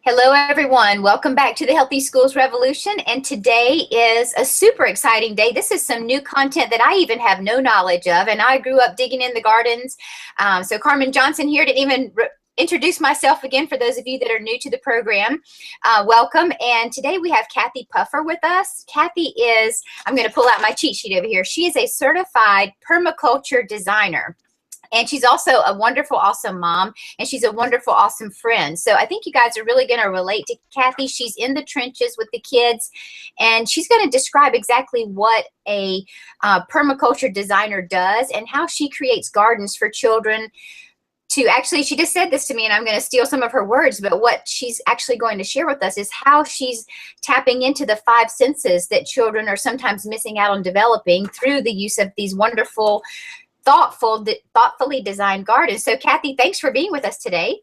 Hello, everyone. Welcome back to the Healthy Schools Revolution. And today is a super exciting day. This is some new content that I even have no knowledge of. And I grew up digging in the gardens. So Carmen Johnson here, didn't even introduce myself again for those of you that are new to the program. Welcome. And today we have Kathy Puffer with us. Kathy is, I'm going to pull out my cheat sheet over here. She is a certified permaculture designer. And she's also a wonderful, awesome mom, and she's a wonderful, awesome friend. So I think you guys are really going to relate to Kathy. She's in the trenches with the kids, and she's going to describe exactly what a permaculture designer does and how she creates gardens for children to actually, she just said this to me, and I'm going to steal some of her words, but what she's actually going to share with us is how she's tapping into the five senses that children are sometimes missing out on developing through the use of these wonderful thoughtfully designed gardens. So Kathy, thanks for being with us today.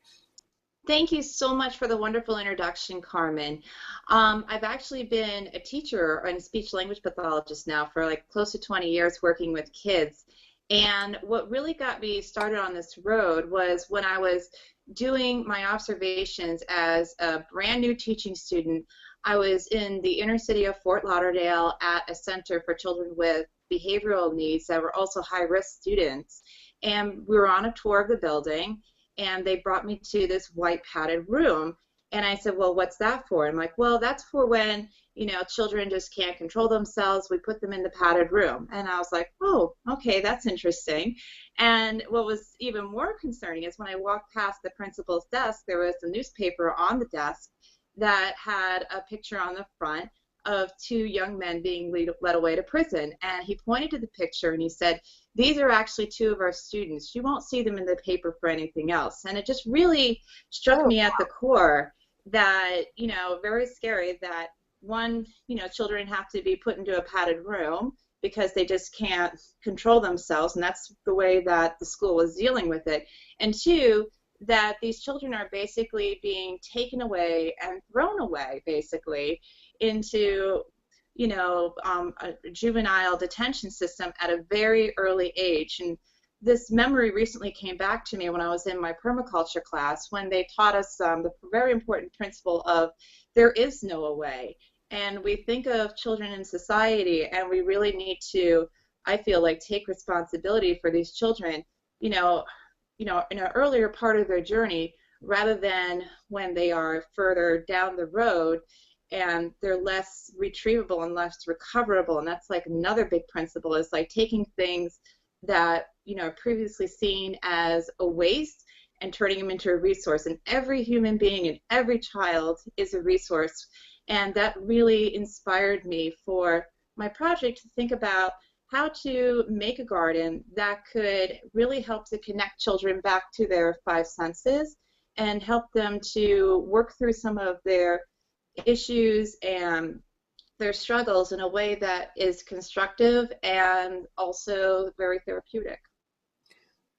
Thank you so much for the wonderful introduction, Carmen. I've actually been a teacher and speech language pathologist now for like close to 20 years working with kids. And what really got me started on this road was when I was doing my observations as a brand new teaching student. I was in the inner city of Fort Lauderdale at a center for children with behavioral needs that were also high-risk students, and we were on a tour of the building, and they brought me to this white padded room, and I said, well, what's that for? I'm like, well, that's for when, you know, children just can't control themselves. We put them in the padded room. And I was like, oh, okay, that's interesting. And what was even more concerning is when I walked past the principal's desk, there was a newspaper on the desk that had a picture on the front of two young men being led away to prison. And he pointed to the picture and he said, these are actually two of our students. You won't see them in the paper for anything else. And it just really struck me at the core that, you know, very scary that one, you know, children have to be put into a padded room because they just can't control themselves. And that's the way that the school was dealing with it. And two, that these children are basically being taken away and thrown away basically into, you know, a juvenile detention system at a very early age. And this memory recently came back to me when I was in my permaculture class when they taught us the very important principle of there is no away. And we think of children in society, and we really need to, I feel like, take responsibility for these children, you know, in an earlier part of their journey rather than when they are further down the road and they're less retrievable and less recoverable. And that's like another big principle, is like taking things that, you know, are previously seen as a waste and turning them into a resource. And every human being and every child is a resource. And that really inspired me for my project to think about how to make a garden that could really help to connect children back to their five senses and help them to work through some of their issues and their struggles in a way that is constructive and also very therapeutic.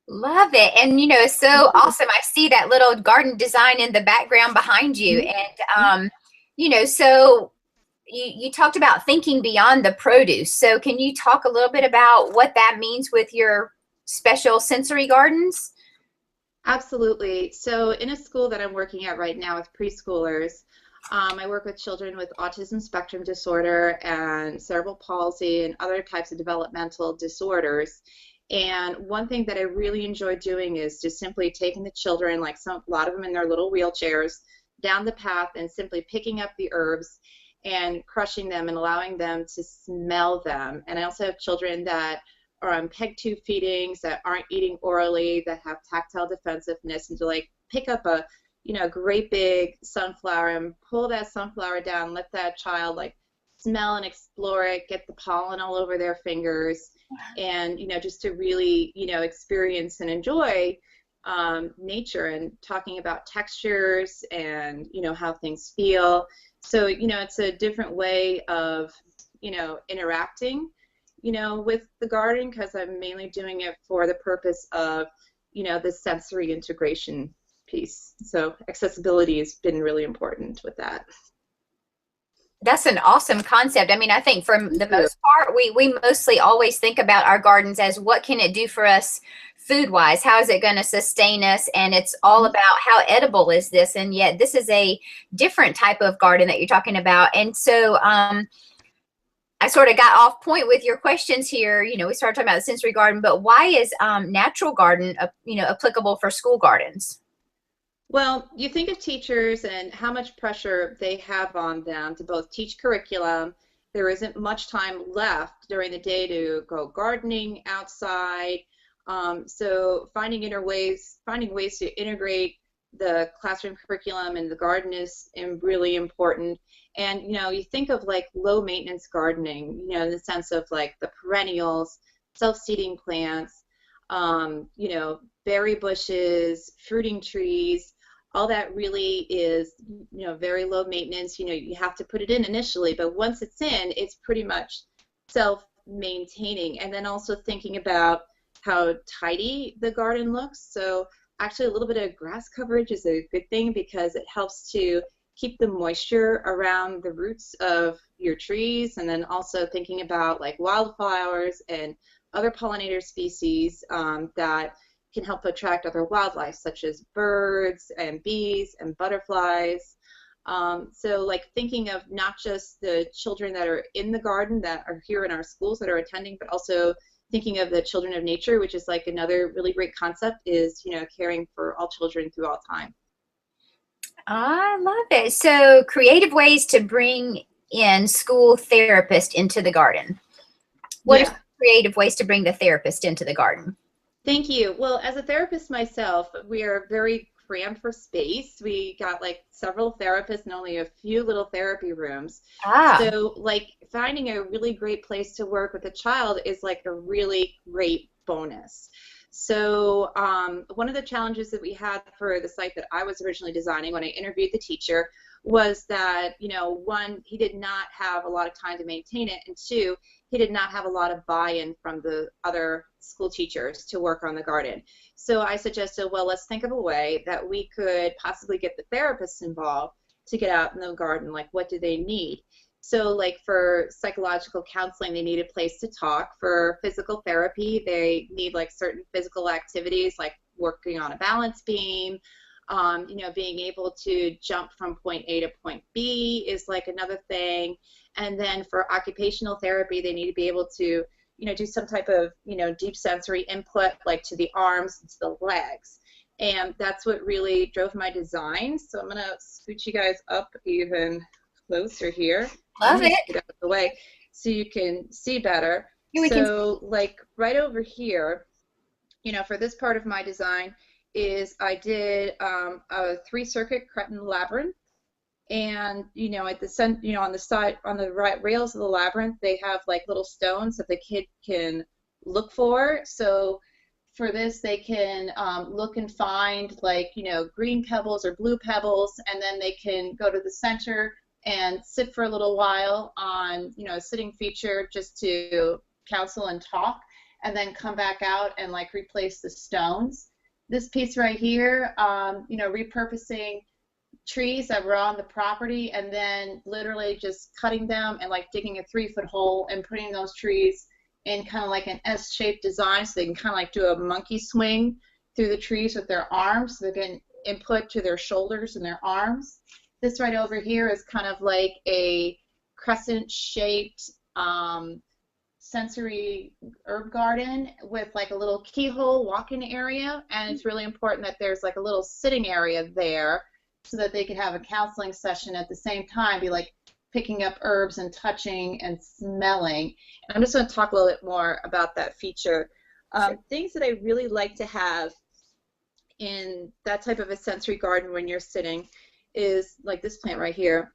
Love it. And, you know, it's so awesome. I see that little garden design in the background behind you. And, you know, so you talked about thinking beyond the produce. So can you talk a little bit about what that means with your special sensory gardens? Absolutely. So in a school that I'm working at right now with preschoolers, I work with children with autism spectrum disorder and cerebral palsy and other types of developmental disorders. And one thing that I really enjoy doing is just simply taking the children, like a lot of them in their little wheelchairs, down the path and simply picking up the herbs and crushing them and allowing them to smell them. And I also have children that are on peg tube feedings, that aren't eating orally, that have tactile defensiveness, and to like pick up a, you know, great big sunflower and pull that sunflower down, let that child like smell and explore it, get the pollen all over their fingers, and, you know, just to really, you know, experience and enjoy nature, and talking about textures and, you know, how things feel. So, you know, it's a different way of, you know, interacting, you know, with the garden, because I'm mainly doing it for the purpose of, you know, the sensory integration piece. So accessibility has been really important with that. That's an awesome concept. I mean, I think for Thank the you. most part, we mostly always think about our gardens as what can it do for us food wise? How is it going to sustain us? And it's all Mhm. about how edible is this? And yet this is a different type of garden that you're talking about. And so I sort of got off point with your questions here. You know, we started talking about the sensory garden, but why is natural garden, applicable for school gardens? Well, you think of teachers and how much pressure they have on them to both teach curriculum. There isn't much time left during the day to go gardening outside. So finding ways to integrate the classroom curriculum and the garden is really important. And you think of like low maintenance gardening, in the sense of like the perennials, self-seeding plants, berry bushes, fruiting trees, all that really is, very low maintenance. You have to put it in initially, but once it's in, it's pretty much self-maintaining. And then also thinking about how tidy the garden looks. So actually a little bit of grass coverage is a good thing because it helps to keep the moisture around the roots of your trees. And then also thinking about like wildflowers and other pollinator species that can help attract other wildlife, such as birds and bees and butterflies. So like thinking of not just the children that are in the garden that are here in our schools that are attending, but also thinking of the children of nature, which is like another really great concept, is caring for all children through all time. I love it. So, creative ways to bring in school therapist into the garden. What are some Yeah. creative ways to bring the therapist into the garden? Thank you. Well, as a therapist myself, we are very crammed for space. We got like several therapists and only a few little therapy rooms. Ah, So, like, finding a really great place to work with a child is like a really great bonus. So, one of the challenges that we had for the site that I was originally designing when I interviewed the teacher was that, one, he did not have a lot of time to maintain it, and two, he did not have a lot of buy-in from the other school teachers to work on the garden. So I suggested, well, let's think of a way that we could possibly get the therapists involved to get out in the garden. Like, what do they need? So, like, for psychological counseling, they need a place to talk. For physical therapy, they need like certain physical activities, like working on a balance beam. Being able to jump from point A to point B is like another thing. And then for occupational therapy, they need to be able to, do some type of, deep sensory input, like to the arms and to the legs. And that's what really drove my design. So I'm going to scoot you guys up even closer here. I'm love going to it. scoot out of the way so you can see better. Here we can. So like right over here, for this part of my design is I did a 3-circuit Cretan labyrinth. And at the on the side, on the right rails of the labyrinth, they have like little stones that the kid can look for. So for this, they can look and find like green pebbles or blue pebbles, and then they can go to the center and sit for a little while on a sitting feature just to counsel and talk, and then come back out and like replace the stones. This piece right here, repurposing trees that were on the property and then literally just cutting them and like digging a 3-foot hole and putting those trees in kind of like an S-shaped design so they can kind of like do a monkey swing through the trees with their arms so they can input to their shoulders and their arms. This right over here is kind of like a crescent shaped sensory herb garden with like a little keyhole walk-in area, and it's really important that there's like a little sitting area there so that they could have a counseling session at the same time, be like picking up herbs and touching and smelling. And I'm just going to talk a little bit more about that feature. Things that I really like to have in that type of a sensory garden when you're sitting is like this plant right here.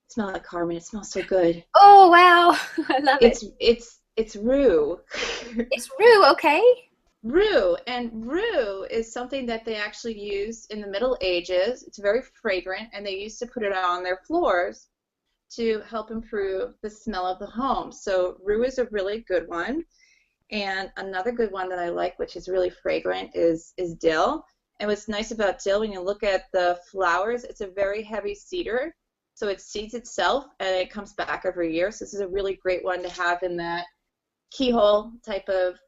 Smell it, Carmen. It smells so good. Oh, wow. I love it. It's rue. It's rue, okay? Rue, and rue is something that they actually used in the Middle Ages. It's very fragrant, and they used to put it on their floors to help improve the smell of the home. So rue is a really good one. And another good one that I like, which is really fragrant, is dill. And what's nice about dill, when you look at the flowers, it's a very heavy cedar. So it seeds itself and it comes back every year. So this is a really great one to have in that keyhole type of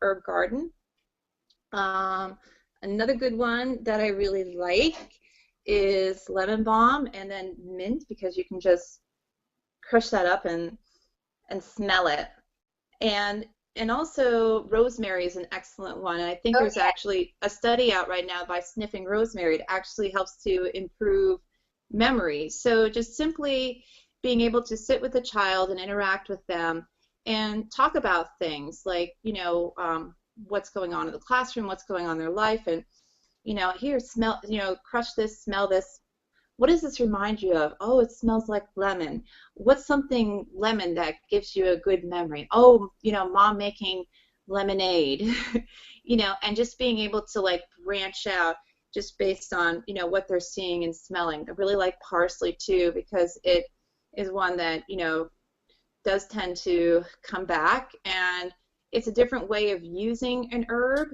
herb garden. Another good one that I really like is lemon balm and then mint, because you can just crush that up and smell it. And also rosemary is an excellent one. And I think there's actually a study out right now by sniffing rosemary. It actually helps to improve memory. So just simply being able to sit with a child and interact with them and talk about things like, what's going on in the classroom, what's going on in their life, and, here, smell, crush this, smell this. What does this remind you of? Oh, it smells like lemon. What's something lemon that gives you a good memory? Oh, mom making lemonade, and just being able to like branch out just based on, what they're seeing and smelling. I really like parsley too, because it is one that, does tend to come back, and it's a different way of using an herb,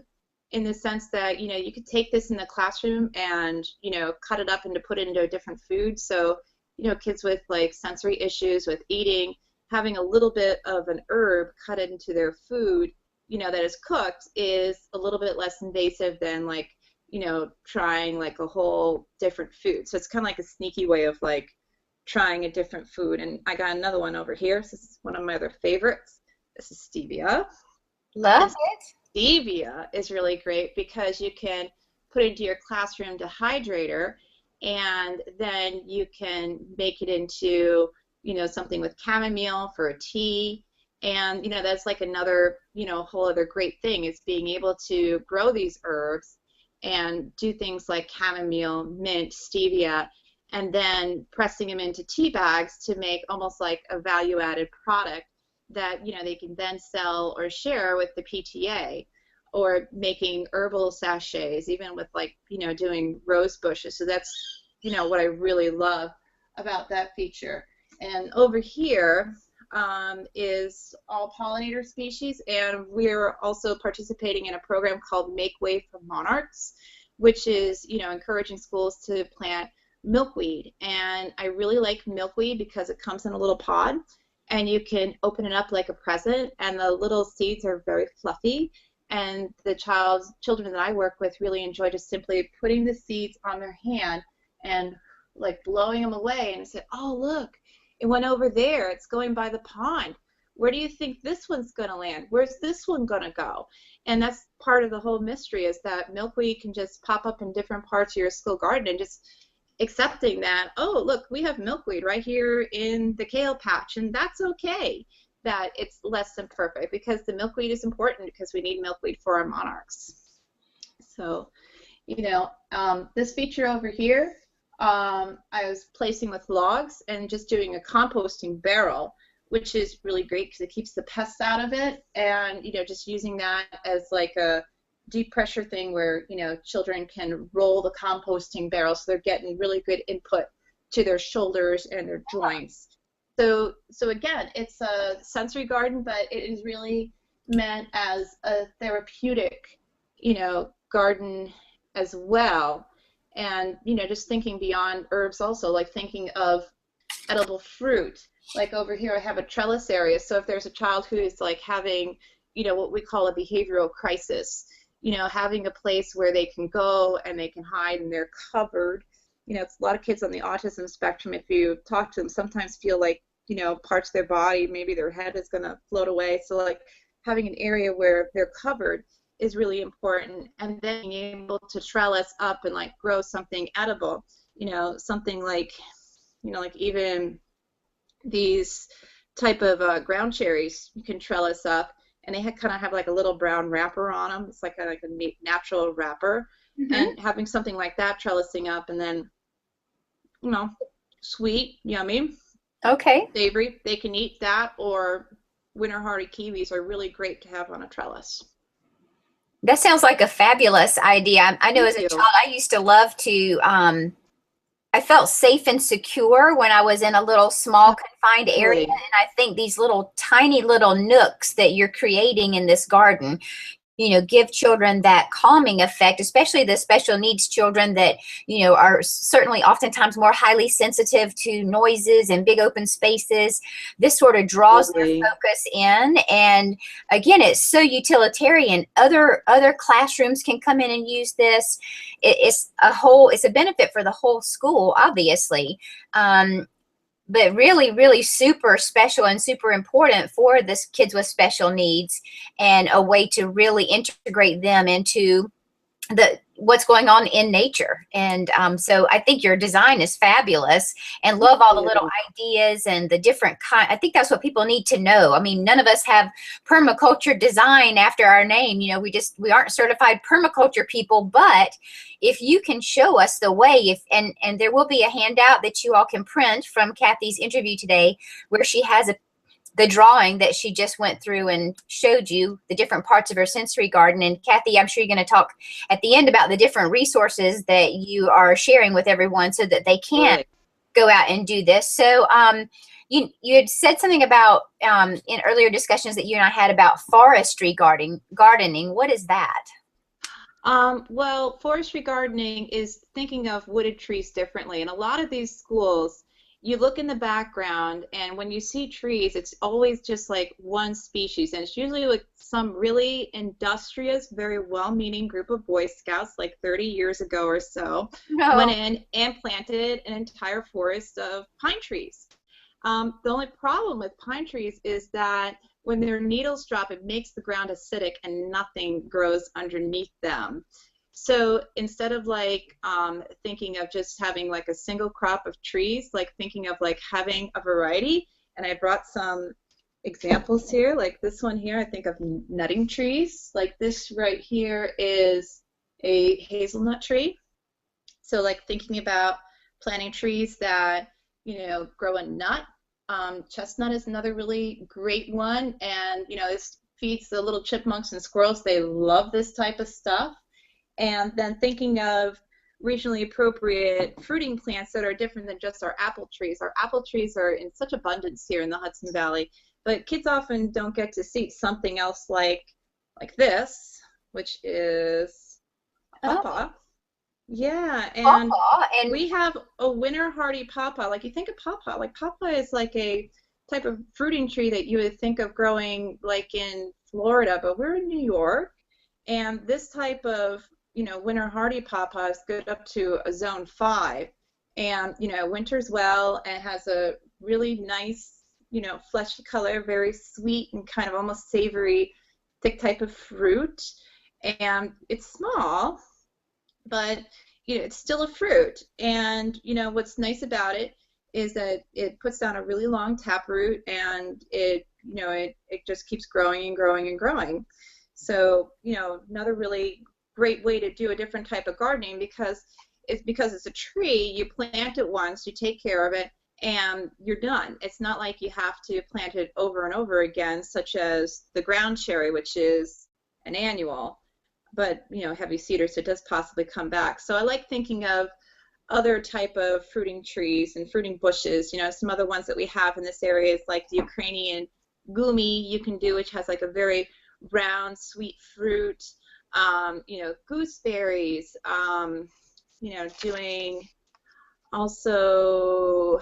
in the sense that, you could take this in the classroom and, cut it up and to put it into a different food. So, kids with like sensory issues with eating, having a little bit of an herb cut into their food, that is cooked, is a little bit less invasive than like, trying like a whole different food. So it's kind of like a sneaky way of like trying a different food. And I got another one over here. So this is one of my other favorites. This is stevia. Love it. Stevia is really great because you can put it into your classroom dehydrator, and then you can make it into, something with chamomile for a tea. And, that's like another, whole other great thing, is being able to grow these herbs and do things like chamomile, mint, stevia, and then pressing them into tea bags to make almost like a value-added product that they can then sell or share with the PTA, or making herbal sachets, even with like doing rose bushes. So that's what I really love about that feature. And over here is all pollinator species, and we're also participating in a program called Make Way for Monarchs, which is encouraging schools to plant milkweed. And I really like milkweed because it comes in a little pod, and you can open it up like a present, and the little seeds are very fluffy, and the children that I work with really enjoy just simply putting the seeds on their hand and like blowing them away, and say, oh look, it went over there, it's going by the pond. Where do you think this one's going to land? Where's this one going to go? And that's part of the whole mystery, is that milkweed can just pop up in different parts of your school garden, and just accepting that, oh, look, we have milkweed right here in the kale patch, and that's okay that it's less than perfect, because the milkweed is important, because we need milkweed for our monarchs. So, this feature over here, I was placing with logs and just doing a composting barrel, which is really great because it keeps the pests out of it, and, just using that as like a deep pressure thing where children can roll the composting barrel, so they're getting really good input to their shoulders and their joints. So again, it's a sensory garden, but it is really meant as a therapeutic garden as well. And just thinking beyond herbs, also like thinking of edible fruit. Like over here I have a trellis area, so if there's a child who is like having what we call a behavioral crisis, having a place where they can go and they can hide and they're covered. It's a lot of kids on the autism spectrum, if you talk to them, sometimes feel like, parts of their body, maybe their head is going to float away. So like having an area where they're covered is really important. And then being able to trellis up and like grow something edible, something like, like even these type of ground cherries you can trellis up, and they kind of have like a little brown wrapper on them. It's like a natural wrapper. Mm-hmm. And having something like that trellising up, and then, sweet, yummy, okay, savory, they can eat that, or winter hardy kiwis are really great to have on a trellis. That sounds like a fabulous idea. I know as a child, I used to love to, I felt safe and secure when I was in a little small confined area. And I think these little tiny little nooks that you're creating in this garden, give children that calming effect, especially the special needs children that, are certainly oftentimes more highly sensitive to noises and big open spaces. This sort of draws their focus in. And again, it's so utilitarian. Other classrooms can come in and use this. It's a benefit for the whole school, obviously. But really, really super special and super important for this kids with special needs, and a way to really integrate them into what's going on in nature. And so I think your design is fabulous, and love all the little ideas and the different kind. I think that's what people need to know. I mean, none of us have permaculture design after our name. We aren't certified permaculture people, but if you can show us the way, and there will be a handout that you all can print from Kathy's interview today, where she has the drawing that she just went through and showed you the different parts of her sensory garden. And Kathy, I'm sure you're going to talk at the end about the different resources that you are sharing with everyone so that they can go out and do this. So you had said something about in earlier discussions that you and I had about forestry gardening. What is that? Well, forestry gardening is thinking of wooded trees differently. And a lot of these schools, you look in the background, and when you see trees, it's always just like one species. And it's usually like some really industrious, very well-meaning group of Boy Scouts, like 30 years ago or so, went in and planted an entire forest of pine trees. The only problem with pine trees is that when their needles drop, it makes the ground acidic and nothing grows underneath them. So instead of like thinking of just having like a single crop of trees, like thinking of like having a variety, and I brought some examples here, like this one here, I think of nutting trees. Like this right here is a hazelnut tree. So like thinking about planting trees that, grow a nut. Chestnut is another really great one, and this feeds the little chipmunks and squirrels. They love this type of stuff. And then thinking of regionally appropriate fruiting plants that are different than just our apple trees. Our apple trees are in such abundance here in the Hudson Valley, but kids often don't get to see something else like this, which is pawpaw. Yeah, and we have a winter hardy pawpaw. Like you think of pawpaw, like pawpaw is like a type of fruiting tree that you would think of growing like in Florida, but we're in New York, and this type of winter hardy pawpaw is good up to a zone 5, and winters well, and has a really nice fleshy color, very sweet and kind of almost savory, thick type of fruit, and it's small, but it's still a fruit. And what's nice about it is that it puts down a really long taproot, and it just keeps growing and growing and growing. So another really great way to do a different type of gardening, because it's a tree, you plant it once, you take care of it, and you're done. It's not like you have to plant it over and over again, such as the ground cherry, which is an annual, but heavy cedar, so it does possibly come back. So I like thinking of other type of fruiting trees and fruiting bushes. Some other ones that we have in this area is like the Ukrainian gumi you can do, which has like a very round, sweet fruit. Gooseberries, doing also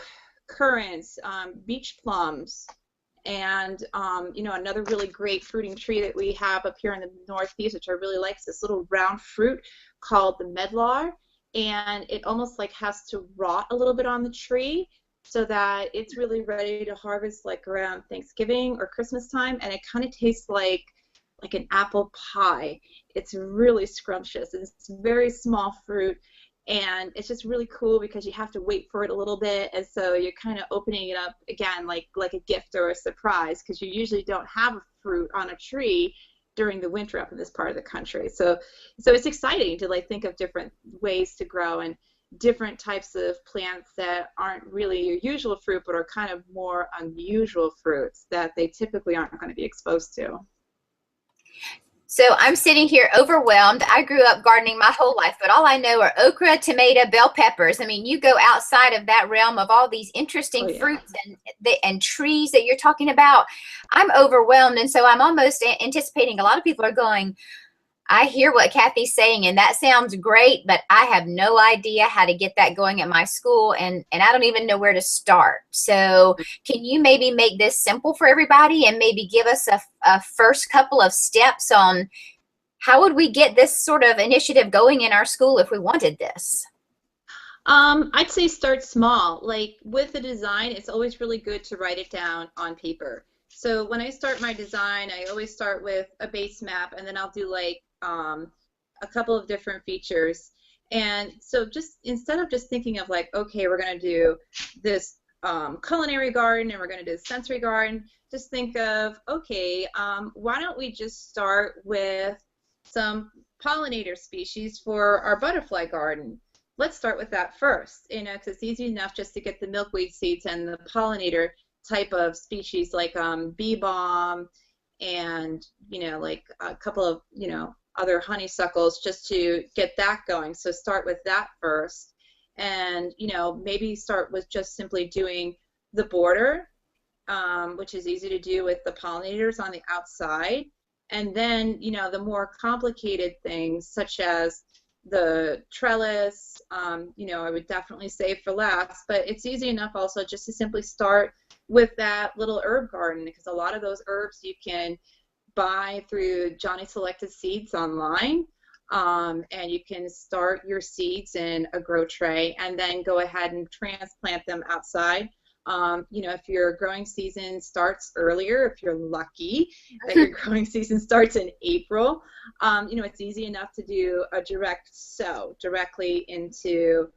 currants, beach plums, and another really great fruiting tree that we have up here in the Northeast, which I really like, is this little round fruit called the medlar, and it almost like has to rot a little bit on the tree so that it's really ready to harvest like around Thanksgiving or Christmas time, and it kind of tastes like an apple pie. It's really scrumptious. It's very small fruit, and it's just really cool because you have to wait for it a little bit, and so you're kind of opening it up again like a gift or a surprise, because you usually don't have a fruit on a tree during the winter up in this part of the country. So it's exciting to like think of different ways to grow and different types of plants that aren't really your usual fruit, but are kind of more unusual fruits that they typically aren't going to be exposed to. So I'm sitting here overwhelmed. I grew up gardening my whole life, but all I know are okra, tomato, bell peppers. I mean, you go outside of that realm of all these interesting fruits and trees that you're talking about. I'm overwhelmed, and so I'm almost anticipating a lot of people are going, I hear what Kathy's saying, and that sounds great, but I have no idea how to get that going at my school, and I don't even know where to start. So can you maybe make this simple for everybody and maybe give us a first couple of steps on how would we get this sort of initiative going in our school if we wanted this? I'd say start small. Like with the design, it's always really good to write it down on paper. So when I start my design, I always start with a base map, and then I'll do like a couple of different features. And so just instead of just thinking of like, okay, we're going to do this culinary garden and we're going to do a sensory garden, just think of, okay, why don't we just start with some pollinator species for our butterfly garden? Let's start with that first, you know, because it's easy enough just to get the milkweed seeds and the pollinator type of species like bee balm and, you know, like a couple of, you know, other honeysuckles just to get that going. So start with that first, and, you know, maybe start with just simply doing the border, which is easy to do with the pollinators on the outside. And then, you know, the more complicated things such as the trellis, you know, I would definitely save for last, but it's easy enough also just to simply start with that little herb garden, because a lot of those herbs you can buy through Johnny Selected Seeds online, and you can start your seeds in a grow tray and then go ahead and transplant them outside. You know, if your growing season starts earlier, if you're lucky that your growing season starts in April, you know, it's easy enough to do a direct sow directly into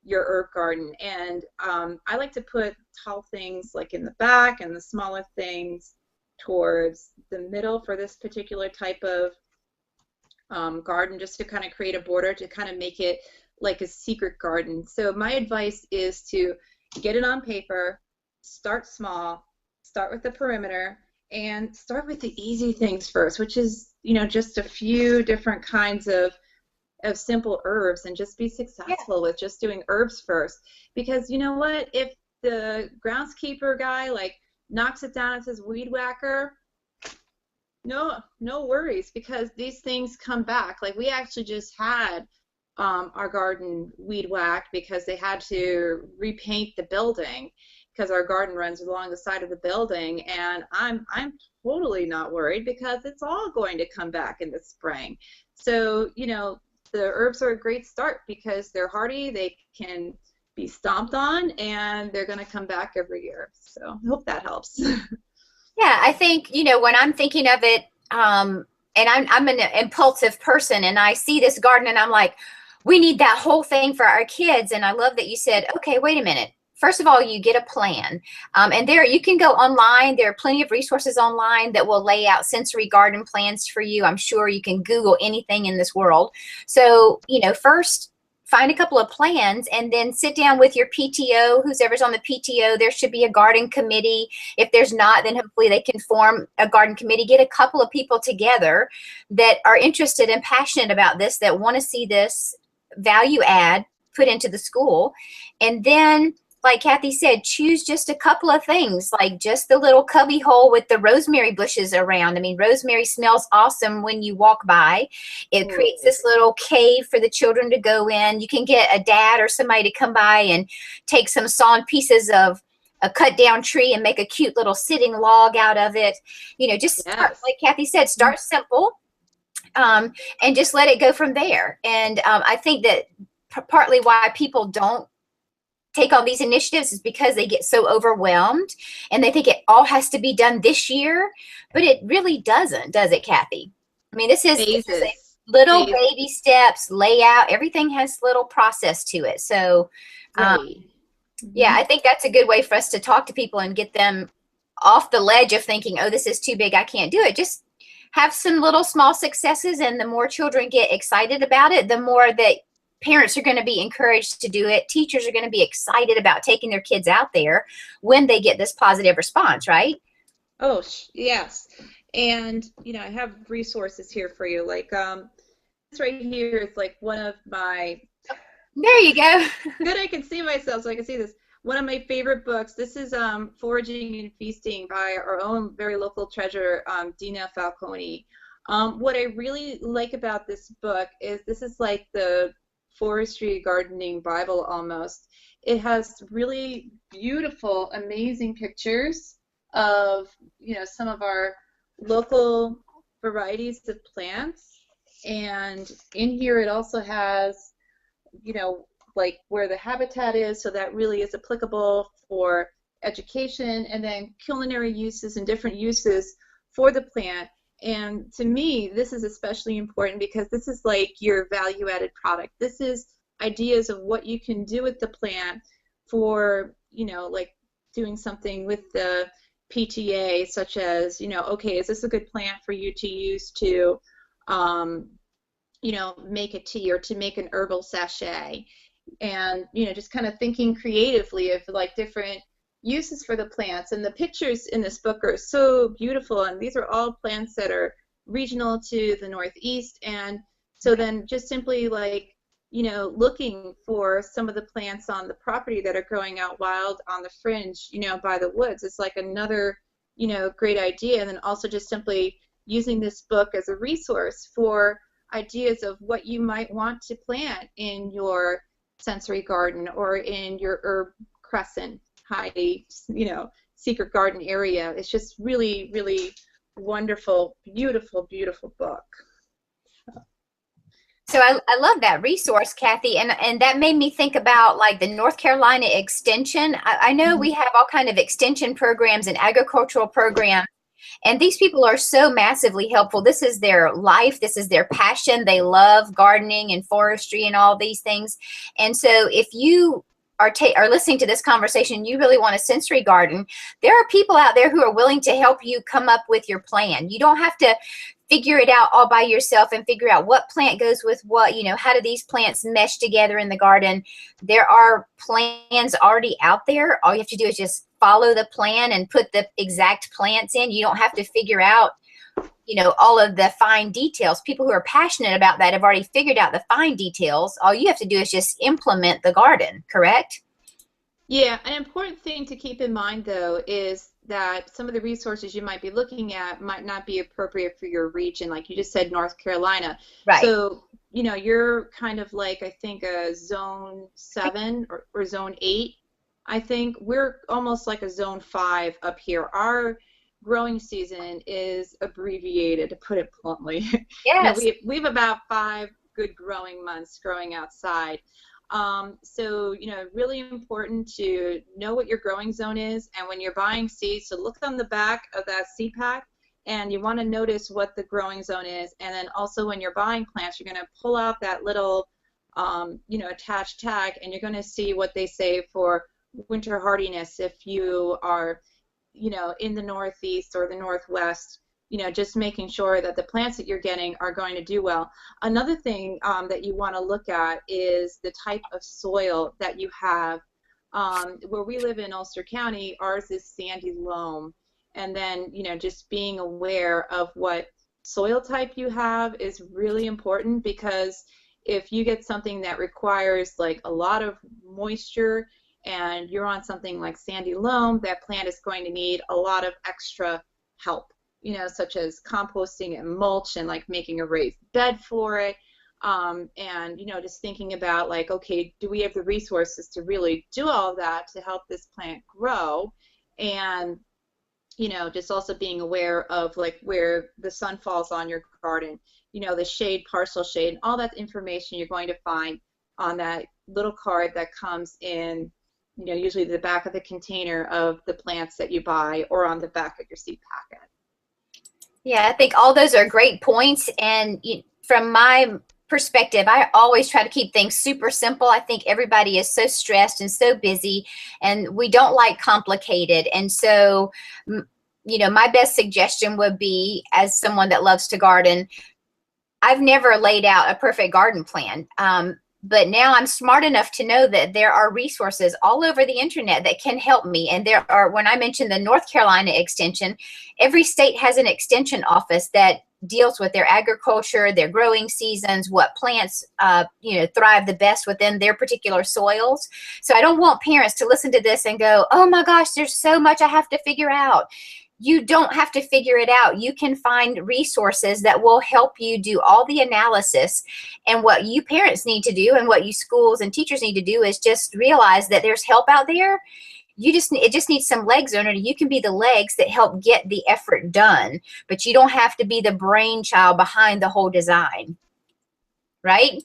your herb garden. And I like to put tall things like in the back and the smaller things towards the middle for this particular type of garden, just to kind of create a border to kind of make it like a secret garden. So my advice is to get it on paper, start small, start with the perimeter, and start with the easy things first, which is, you know, just a few different kinds of simple herbs, and just be successful with just doing herbs first. Because you know what, if the groundskeeper guy like knocks it down and says weed whacker, no worries, because these things come back. Like we actually just had our garden weed whacked because they had to repaint the building because our garden runs along the side of the building, and I'm totally not worried because it's all going to come back in the spring. So, you know, the herbs are a great start because they're hardy, they can be stomped on, and they're going to come back every year. So I hope that helps. Yeah, I think, you know, when I'm thinking of it, and I'm an impulsive person, and I see this garden and I'm like, we need that whole thing for our kids. And I love that you said, okay, wait a minute. First of all, you get a plan. And there you can go online. There are plenty of resources online that will lay out sensory garden plans for you. I'm sure you can Google anything in this world. So, you know, first find a couple of plans and then sit down with your PTO, whoever's on the PTO. There should be a garden committee. If there's not, then hopefully they can form a garden committee. Get a couple of people together that are interested and passionate about this, that want to see this value add put into the school. And then, like Kathy said, choose just a couple of things, like just the little cubby hole with the rosemary bushes around. I mean, rosemary smells awesome when you walk by. It creates this little cave for the children to go in. You can get a dad or somebody to come by and take some sawn pieces of a cut down tree and make a cute little sitting log out of it. You know, just start, like Kathy said, start simple. And just let it go from there. And I think that partly why people don't take on these initiatives is because they get so overwhelmed and they think it all has to be done this year, but it really doesn't, does it, Kathy? I mean, this is little baby steps, layout, everything has little process to it. So yeah, I think that's a good way for us to talk to people and get them off the ledge of thinking, oh, this is too big, I can't do it. Just have some little small successes, and the more children get excited about it, the more that parents are going to be encouraged to do it. Teachers are going to be excited about taking their kids out there when they get this positive response, right? Oh, yes. And, you know, I have resources here for you. Like this right here is like one of my... There you go. Good, I can see myself, so I can see this. One of my favorite books. This is Foraging and Feasting by our own very local treasure, Dina Falcone. What I really like about this book is this is like the forestry gardening Bible almost. It has really beautiful, amazing pictures of, some of our local varieties of plants. And in here it also has, like where the habitat is, so that really is applicable for education, and then culinary uses and different uses for the plant. And to me, this is especially important because this is like your value-added product. This is ideas of what you can do with the plant for, like doing something with the PTA, such as, okay, is this a good plant for you to use to, make a tea or to make an herbal sachet? And, just kind of thinking creatively of like different uses for the plants. And the pictures in this book are so beautiful, and these are all plants that are regional to the Northeast. And so then just simply like, looking for some of the plants on the property that are growing out wild on the fringe, by the woods, it's like another, great idea. And then also just simply using this book as a resource for ideas of what you might want to plant in your sensory garden or in your herb crescent high, secret garden area. It's just really, really wonderful, beautiful, beautiful book. So I love that resource, Kathy, and that made me think about like the North Carolina Extension. I know we have all kind of extension programs and agricultural programs, and these people are so massively helpful. This is their life. This is their passion. They love gardening and forestry and all these things. And so if you are listening to this conversation, you really want a sensory garden, there are people out there who are willing to help you come up with your plan. You don't have to figure it out all by yourself and figure out what plant goes with what, how do these plants mesh together in the garden. There are plans already out there. All you have to do is just follow the plan and put the exact plants in. You don't have to figure out, all of the fine details. People who are passionate about that have already figured out the fine details. All you have to do is just implement the garden, correct? Yeah, an important thing to keep in mind, though, is that some of the resources you might be looking at might not be appropriate for your region. Like you just said, North Carolina. Right. So, you're kind of like, I think, a zone 7 or zone 8. I think we're almost like a zone 5 up here. Our growing season is abbreviated, to put it bluntly. Yes. We have about 5 good growing months growing outside. So, really important to know what your growing zone is, and when you're buying seeds, to look on the back of that seed pack, and you want to notice what the growing zone is. And then also when you're buying plants, you're going to pull out that little, attached tag, and you're going to see what they say for winter hardiness if you are, in the Northeast or the Northwest. Just making sure that the plants that you're getting are going to do well. Another thing that you want to look at is the type of soil that you have. Where we live in Ulster County, ours is sandy loam. And then, just being aware of what soil type you have is really important, because if you get something that requires like a lot of moisture and you're on something like sandy loam, that plant is going to need a lot of extra help. Such as composting and mulch and like making a raised bed for it. And, just thinking about like, okay, do we have the resources to really do all of that to help this plant grow? And, just also being aware of like where the sun falls on your garden, the shade, partial shade, and all that information you're going to find on that little card that comes in, usually the back of the container of the plants that you buy, or on the back of your seed packet. Yeah, I think all those are great points. And from my perspective, I always try to keep things super simple. I think everybody is so stressed and so busy, and we don't like complicated. And so, my best suggestion would be, as someone that loves to garden, I've never laid out a perfect garden plan. But now I'm smart enough to know that there are resources all over the internet that can help me. And there are, when I mentioned the North Carolina Extension, every state has an extension office that deals with their agriculture, their growing seasons, what plants, thrive the best within their particular soils. So I don't want parents to listen to this and go, oh my gosh, there's so much I have to figure out. you don't have to figure it out. You can find resources that will help you do all the analysis. And what you parents need to do and what you schools and teachers need to do is just realize that there's help out there. It just needs some legs on it. You can be the legs that help get the effort done, but you don't have to be the brainchild behind the whole design. Right?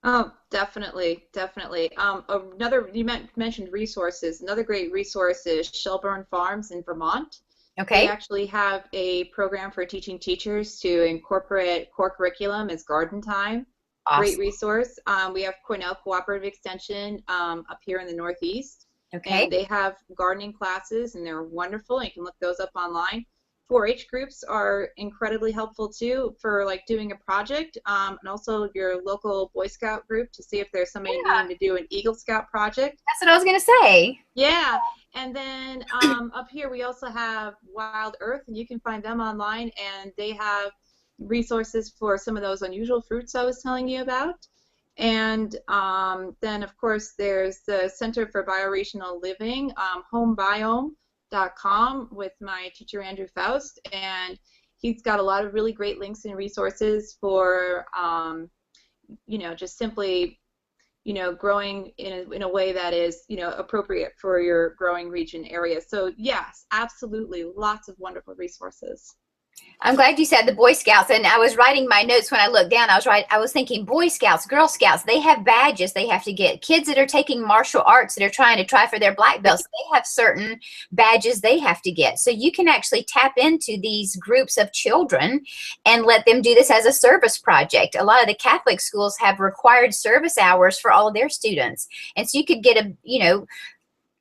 Oh, definitely, definitely. Another, you mentioned resources. Another great resource is Shelburne Farms in Vermont. Okay. They actually have a program for teaching teachers to incorporate core curriculum as garden time. Awesome. Great resource. We have Cornell Cooperative Extension up here in the Northeast. Okay. And they have gardening classes, and they're wonderful. You can look those up online. 4-H groups are incredibly helpful too for like doing a project, and also your local Boy Scout group to see if there's somebody needing to do an Eagle Scout project. That's what I was going to say. Yeah, and then up here we also have Wild Earth, and you can find them online, and they have resources for some of those unusual fruits I was telling you about. And then of course there's the Center for Bioregional Living, homebiome.com, with my teacher Andrew Faust, and he's got a lot of really great links and resources for you know, just simply, you know, growing in a way that is, you know, appropriate for your growing region area. So yes, absolutely, lots of wonderful resources. I'm glad you said the Boy Scouts, and I was writing my notes when I looked down. I was thinking Boy Scouts, Girl Scouts, they have badges they have to get. Kids that are taking martial arts that are trying to try for their black belts, they have certain badges they have to get. So you can actually tap into these groups of children and let them do this as a service project. A lot of the Catholic schools have required service hours for all of their students. And so you could get a, you know,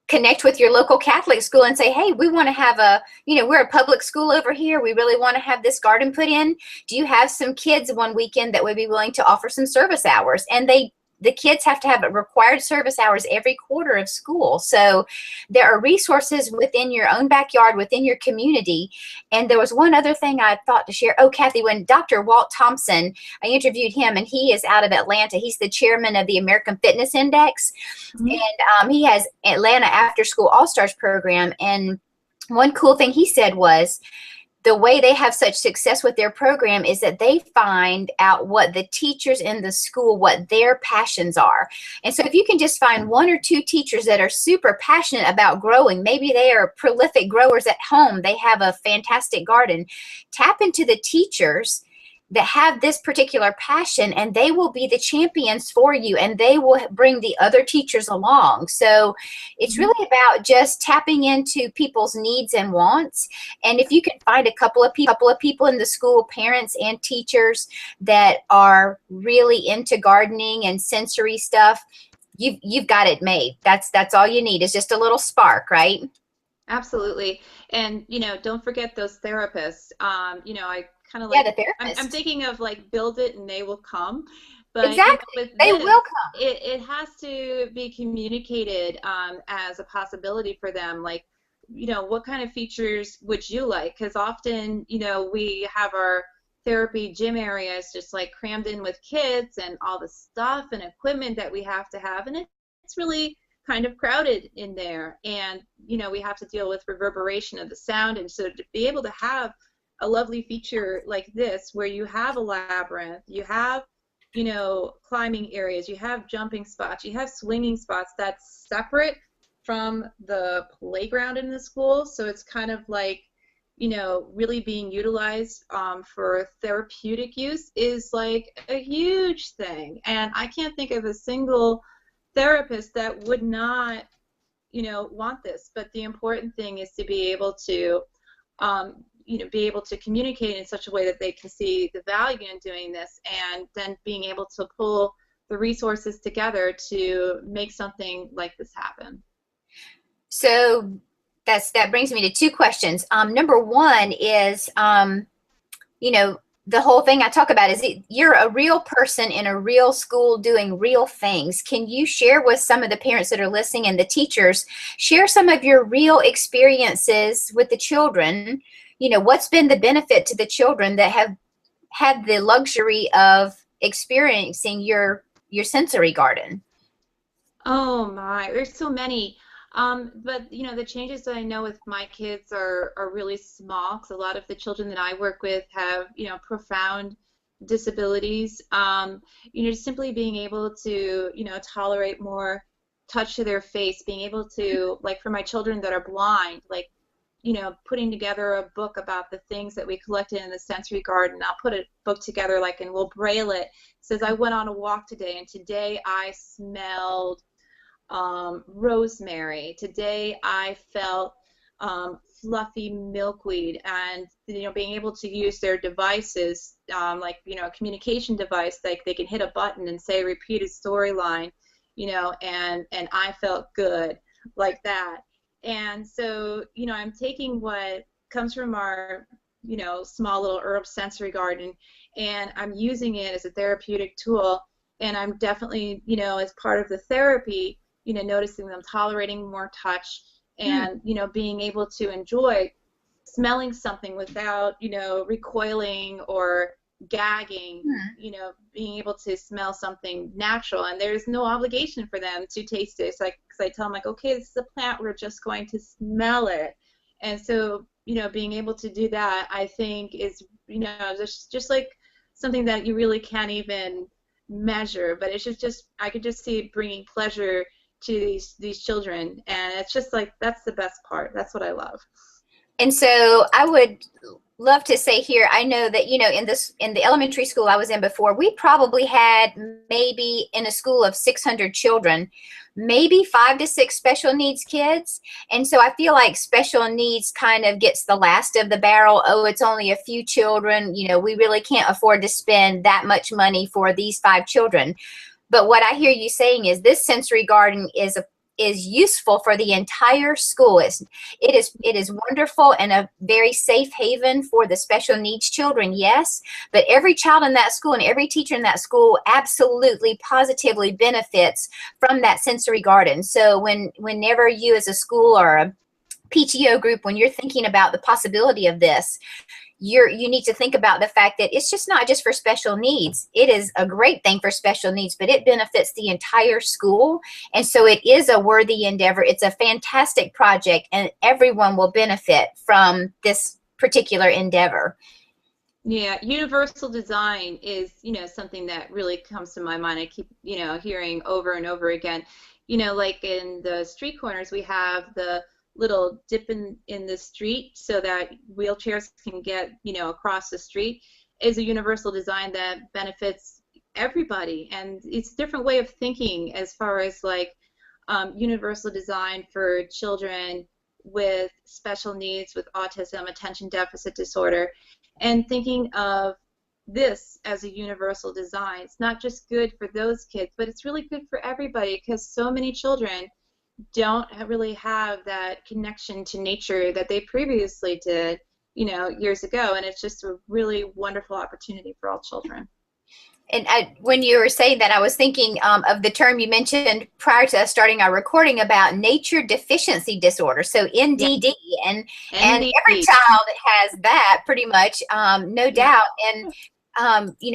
connect with your local Catholic school and say, hey, we want to have a, you know, we're a public school over here. We really want to have this garden put in. Do you have some kids one weekend that would be willing to offer some service hours? And the kids have to have required service hours every quarter of school. So there are resources within your own backyard, within your community. And there was one other thing I thought to share. Oh, Kathy, when Dr. Walt Thompson, I interviewed him, and he is out of Atlanta. He's the chairman of the American Fitness Index. And he has Atlanta After School All-Stars program. And one cool thing he said was, the way they have such success with their program is that they find out what the teachers in the school, what their passions are. And so if you can just find 1 or 2 teachers that are super passionate about growing, maybe they are prolific growers at home, they have a fantastic garden, tap into the teachers that have this particular passion, and they will be the champions for you, and they will bring the other teachers along. So it's really about just tapping into people's needs and wants. And if you can find a couple of people in the school, parents and teachers, that are really into gardening and sensory stuff, you've got it made. That's all you need, is just a little spark, right? Absolutely. And, you know, don't forget those therapists. You know, I kind of Yeah, like, the therapist. I'm thinking of like build it and they will come. But exactly, you know, with they this, will come. It has to be communicated as a possibility for them. Like, you know, what kind of features would you like? Because often, you know, we have our therapy gym areas just like crammed in with kids and all the stuff and equipment that we have to have, and it's really kind of crowded in there. And, you know, we have to deal with reverberation of the sound. And so to be able to have a lovely feature like this, where you have a labyrinth, you have, you know, climbing areas, you have jumping spots, you have swinging spots that's separate from the playground in the school. So it's kind of like, you know, really being utilized for therapeutic use is like a huge thing. And I can't think of a single therapist that would not, you know, want this. But the important thing is to be able to, you know, be able to communicate in such a way that they can see the value in doing this, and then being able to pull the resources together to make something like this happen. So that brings me to 2 questions. Number 1 is, you know, the whole thing I talk about is you're a real person in a real school doing real things. Can you share with some of the parents that are listening and the teachers, share some of your real experiences with the children? You know, what's been the benefit to the children that have had the luxury of experiencing your sensory garden? Oh my, there's so many. But the changes that I know with my kids are really small, because a lot of the children that I work with have profound disabilities. Just simply being able to tolerate more touch to their face, being able to, like, for my children that are blind, like, putting together a book about the things that we collected in the sensory garden. I'll put a book together, like, and we'll braille it. It says, I went on a walk today, and today I smelled rosemary. Today I felt fluffy milkweed. And being able to use their devices, like a communication device, like they can hit a button and say repeated storyline, and I felt good, like that. And so I'm taking what comes from our small little herb sensory garden, and I'm using it as a therapeutic tool. And I'm definitely as part of the therapy, noticing them tolerating more touch, and being able to enjoy smelling something without recoiling or gagging, being able to smell something natural, and there's no obligation for them to taste it. It's like, because I tell them, like, okay, this is a plant, we're just going to smell it. And so being able to do that, I think, is just like something that you really can't even measure, but it's just I could just see it bringing pleasure to these children, and it's just like, that's the best part. That's what I love. And so I would love to say here, I know that, in the elementary school I was in before, we probably had, maybe in a school of 600 children, maybe 5 to 6 special needs kids. And so I feel like special needs kind of gets the last of the barrel. Oh, it's only a few children. We really can't afford to spend that much money for these 5 children. But what I hear you saying is this sensory garden is useful for the entire school. It is wonderful and a very safe haven for the special needs children, yes, but every child in that school and every teacher in that school absolutely, positively benefits from that sensory garden. So whenever you as a school or a PTO group, when you're thinking about the possibility of this, you need to think about the fact that it's just not just for special needs. It is a great thing for special needs, but it benefits the entire school. And so it is a worthy endeavor. It's a fantastic project, and everyone will benefit from this particular endeavor. Yeah, universal design is, something that really comes to my mind. I keep, hearing over and over again. Like in the street corners, we have the little dip in the street so that wheelchairs can get across the street, is a universal design that benefits everybody. And it's a different way of thinking as far as like universal design for children with special needs, with autism, attention deficit disorder, and thinking of this as a universal design. It's not just good for those kids, but it's really good for everybody, because so many children don't really have that connection to nature that they previously did, years ago, and it's just a really wonderful opportunity for all children. And when you were saying that, I was thinking of the term you mentioned prior to us starting our recording about nature deficiency disorder, so NDD, yeah. and every child has that pretty much, no doubt. And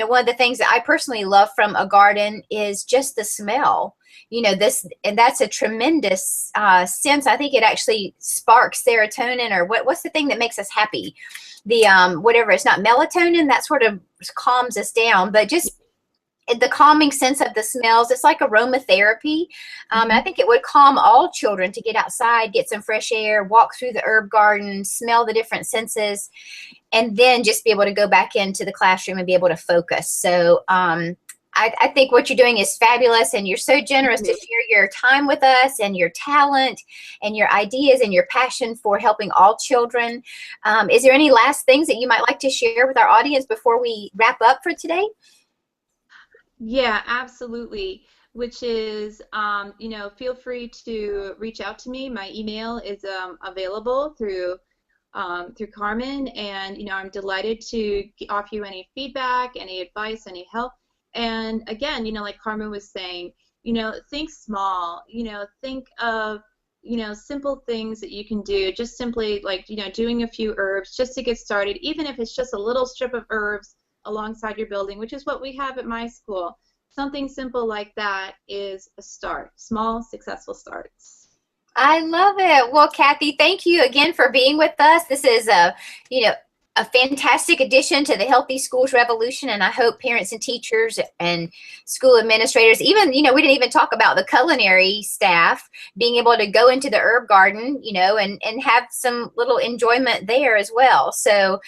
one of the things that I personally love from a garden is just the smell. And that's a tremendous sense. I think it actually sparks serotonin, or what's the thing that makes us happy? The whatever, it's not melatonin, that sort of calms us down, but just the calming sense of the smells. It's like aromatherapy. And I think it would calm all children to get outside, get some fresh air, walk through the herb garden, smell the different senses, and then just be able to go back into the classroom and be able to focus. So I think what you're doing is fabulous, and you're so generous to share your time with us and your talent and your ideas and your passion for helping all children. Is there any last things that you might like to share with our audience before we wrap up for today? Yeah, absolutely. Which is, feel free to reach out to me. My email is available through Carmen, and I'm delighted to offer you any feedback, any advice, any help. And again, like Carmen was saying, think small. Think of simple things that you can do. Just simply like doing a few herbs just to get started, even if it's just a little strip of herbs alongside your building, which is what we have at my school. Something simple like that is a start. Small, successful starts. I love it. Well, Kathy, thank you again for being with us. This is a fantastic addition to the Healthy Schools Revolution, and I hope parents and teachers and school administrators, even, we didn't even talk about the culinary staff being able to go into the herb garden, and have some little enjoyment there as well. So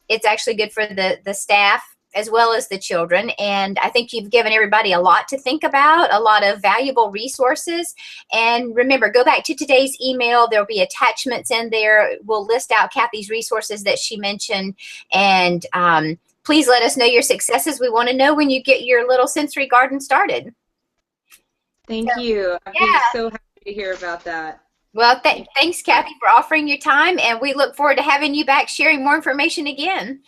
it's actually good for the staff as well as the children. And I think you've given everybody a lot to think about, a lot of valuable resources. And remember, go back to today's email. There'll be attachments in there. We'll list out Kathy's resources that she mentioned. And please let us know your successes. We want to know when you get your little sensory garden started. Thank you. I'd be so happy to hear about that. Well, thanks, Kathy, for offering your time. And we look forward to having you back sharing more information again.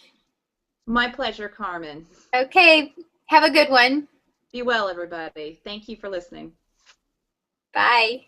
My pleasure, Carmen. Okay. Have a good one. Be well, everybody. Thank you for listening. Bye.